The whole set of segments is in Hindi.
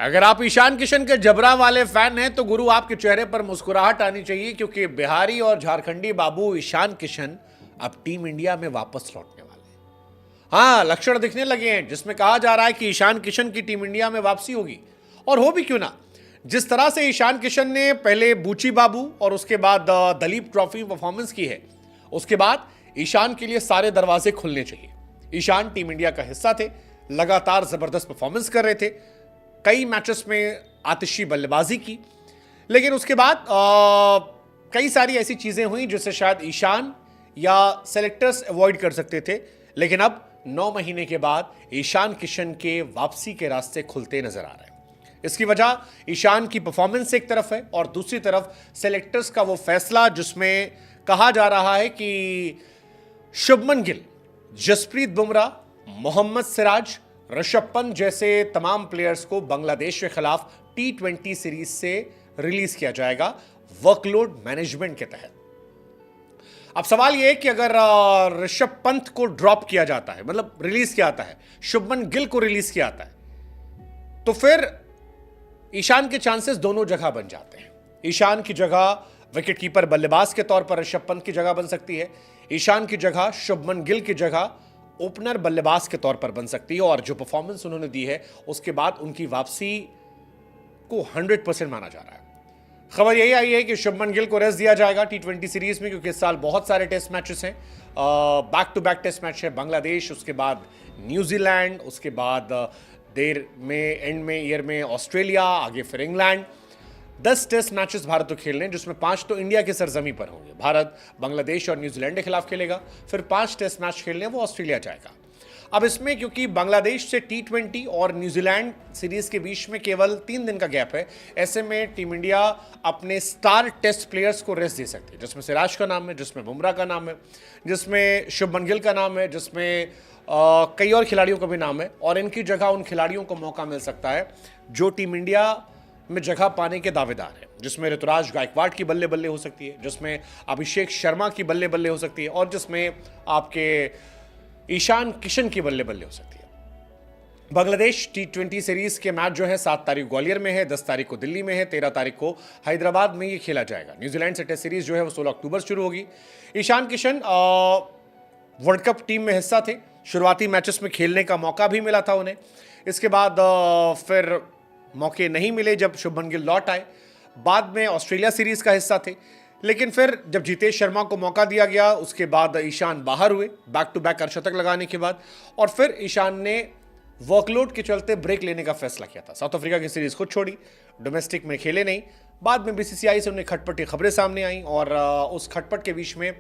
अगर आप ईशान किशन के जबरा वाले फैन हैं तो गुरु आपके चेहरे पर मुस्कुराहट आनी चाहिए, क्योंकि बिहारी और झारखंडी बाबू ईशान किशन अब टीम इंडिया में वापस लौटने वाले हैं। हाँ, लक्षण दिखने लगे हैं जिसमें कहा जा रहा है कि ईशान किशन की टीम इंडिया में वापसी होगी। और हो भी क्यों ना, जिस तरह से ईशान किशन ने पहले बूची बाबू और उसके बाद दलीप ट्रॉफी परफॉर्मेंस की है, उसके बाद ईशान के लिए सारे दरवाजे खुलने चाहिए। ईशान टीम इंडिया का हिस्सा थे, लगातार जबरदस्त परफॉर्मेंस कर रहे थे, कई मैचेस में आतिशी बल्लेबाजी की, लेकिन उसके बाद कई सारी ऐसी चीजें हुई जिससे शायद ईशान या सेलेक्टर्स अवॉइड कर सकते थे। लेकिन अब 9 महीने के बाद ईशान किशन के वापसी के रास्ते खुलते नजर आ रहे हैं। इसकी वजह ईशान की परफॉर्मेंस एक तरफ है और दूसरी तरफ सेलेक्टर्स का वो फैसला जिसमें कहा जा रहा है कि शुभमन गिल, जसप्रीत बुमराह, मोहम्मद सिराज, ऋषभ पंत जैसे तमाम प्लेयर्स को बांग्लादेश के खिलाफ T20 सीरीज से रिलीज किया जाएगा वर्कलोड मैनेजमेंट के तहत। अब सवाल यह है कि अगर ऋषभ पंत को ड्रॉप किया जाता है, मतलब रिलीज किया जाता है, शुभमन गिल को रिलीज किया जाता है, तो फिर ईशान के चांसेस दोनों जगह बन जाते हैं। ईशान की जगह विकेटकीपर बल्लेबाज के तौर पर ऋषभ पंत की जगह बन सकती है, ईशान की जगह शुभमन गिल की जगह ओपनर बल्लेबाज के तौर पर बन सकती है। और जो परफॉर्मेंस उन्होंने दी है उसके बाद उनकी वापसी को 100% माना जा रहा है। खबर यही आई है कि शुभमन गिल को रेस्ट दिया जाएगा T20 सीरीज में, क्योंकि इस साल बहुत सारे टेस्ट मैचेस हैं, back to back test match है। बांग्लादेश, उसके बाद न्यूजीलैंड, उसके बाद देर में एंड में ईयर में ऑस्ट्रेलिया, आगे फिर इंग्लैंड। 10 टेस्ट मैचेस भारत को खेलने हैं, जिसमें 5 तो इंडिया की सरजमी पर होंगे। भारत बांग्लादेश और न्यूजीलैंड के खिलाफ खेलेगा, फिर 5 टेस्ट मैच खेलने वो ऑस्ट्रेलिया जाएगा। अब इसमें क्योंकि बांग्लादेश से T20 और न्यूजीलैंड सीरीज के बीच में केवल 3 दिन का गैप है, ऐसे में टीम इंडिया अपने स्टार टेस्ट प्लेयर्स को रेस्ट दे सकती है, जिसमें सिराज का नाम है, जिसमें बुमराह का नाम है, जिसमें शुभमन गिल का नाम है, जिसमें कई और खिलाड़ियों का भी नाम है। और इनकी जगह उन खिलाड़ियों को मौका मिल सकता है जो टीम इंडिया में जगह पाने के दावेदार है, जिसमें ऋतुराज गायकवाड़ की बल्ले बल्ले हो सकती है, जिसमें अभिषेक शर्मा की बल्ले बल्ले हो सकती है, और जिसमें आपके ईशान किशन की बल्ले बल्ले हो सकती है। बांग्लादेश T20 सीरीज के मैच जो है 7 तारीख ग्वालियर में है, 10 तारीख को दिल्ली में है, 13 तारीख को हैदराबाद में ये खेला जाएगा। न्यूजीलैंड से टेस्ट सीरीज जो है वो 16 अक्टूबर शुरू होगी। Ishan Kishan world cup team में हिस्सा थे, शुरुआती मैचेस में खेलने का मौका भी मिला था उन्हें। इसके बाद फिर मौके नहीं मिले जब शुभमन गिल लौट आए। बाद में ऑस्ट्रेलिया सीरीज का हिस्सा थे, लेकिन फिर जब जितेश शर्मा को मौका दिया गया उसके बाद ईशान बाहर हुए, बैक टू बैक अर्धशतक लगाने के बाद। और फिर ईशान ने वर्कलोड के चलते ब्रेक लेने का फैसला किया था। साउथ अफ्रीका की सीरीज खुद छोड़ी, डोमेस्टिक में खेले नहीं। बाद में BCCI से उन्हें खटपटी खबरें सामने आई और उस खटपट के बीच में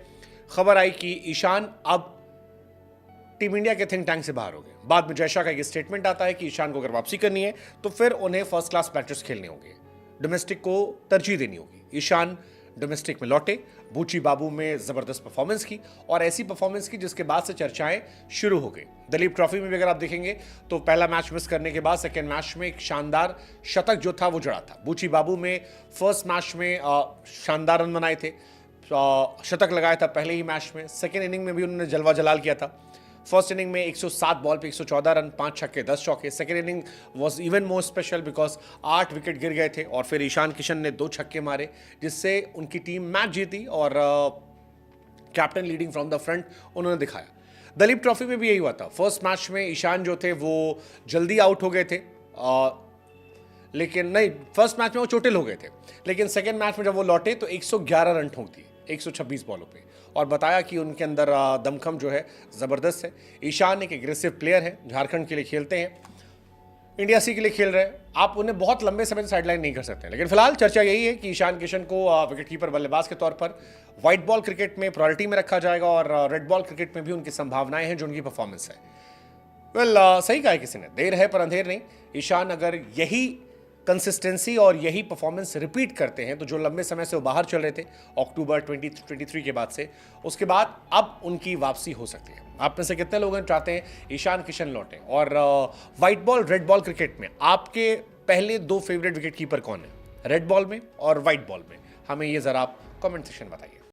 खबर आई कि ईशान अब टीम इंडिया के थिंक टैंक से बाहर हो गए। बाद में जयशाह का एक स्टेटमेंट आता है कि ईशान को अगर वापसी करनी है तो फिर उन्हें फर्स्ट क्लास मैचेस खेलने होंगे, डोमेस्टिक को तरजीह देनी होगी। ईशान डोमेस्टिक में लौटे, बूची बाबू में जबरदस्त परफॉर्मेंस की, और ऐसी परफॉर्मेंस की जिसके बाद से चर्चाएं शुरू हो गई। दलीप ट्रॉफी में भी अगर आप देखेंगे तो पहला मैच मिस करने के बाद सेकेंड मैच में एक शानदार शतक जो था वो जड़ा था। बूची बाबू में फर्स्ट मैच में शानदार रन बनाए थे, शतक लगाया था पहले ही मैच में। सेकेंड इनिंग में भी उन्होंने जलवा जलाल किया था। फर्स्ट इनिंग में 107 बॉल पे 114 रन, 5 छक्के 10 चौके। Second inning was even more special because 8 wicket गिर गए थे और फिर ईशान किशन ने 2 छक्के मारे, जिससे उनकी टीम मैच जीती और captain leading from the front उन्होंने दिखाया। दलीप ट्रॉफी में भी यही हुआ था। फर्स्ट मैच में ईशान जो थे वो जल्दी आउट हो गए थे, लेकिन नहीं, फर्स्ट मैच में वो चोटिल हो गए थे, लेकिन सेकेंड मैच में जब वो लौटे तो 111 रन ठोक दिए 126 बॉलों पे, और बताया कि उनके अंदर दमखम जो है ज़बरदस्त है। ईशान एक एग्रेसिव प्लेयर है, झारखंड के लिए खेलते हैं, इंडिया सी के लिए खेल रहे हैं। आप उन्हें बहुत लंबे समय से साइडलाइन नहीं कर सकते, लेकिन फिलहाल चर्चा यही है कि ईशान किशन को विकेटकीपर बल्लेबाज के तौर पर व्हाइट बॉल क्रिकेट में प्रायोरिटी में रखा जाएगा, और रेड बॉल क्रिकेट में भी उनकी संभावनाएं हैं जो उनकी परफॉर्मेंस है। सही कहा है किसी ने, देर है पर अंधेर नहीं। ईशान अगर यही कंसिस्टेंसी और यही परफॉर्मेंस रिपीट करते हैं तो जो लंबे समय से वो बाहर चल रहे थे अक्टूबर 2023 के बाद से, उसके बाद अब उनकी वापसी हो सकती है। आप में से कितने लोग चाहते हैं ईशान किशन लौटें? और white ball red ball cricket में आपके पहले 2 फेवरेट विकेट कीपर कौन है, रेड बॉल में और व्हाइट बॉल में? हमें ये जरा आप कमेंट सेक्शन बताइए।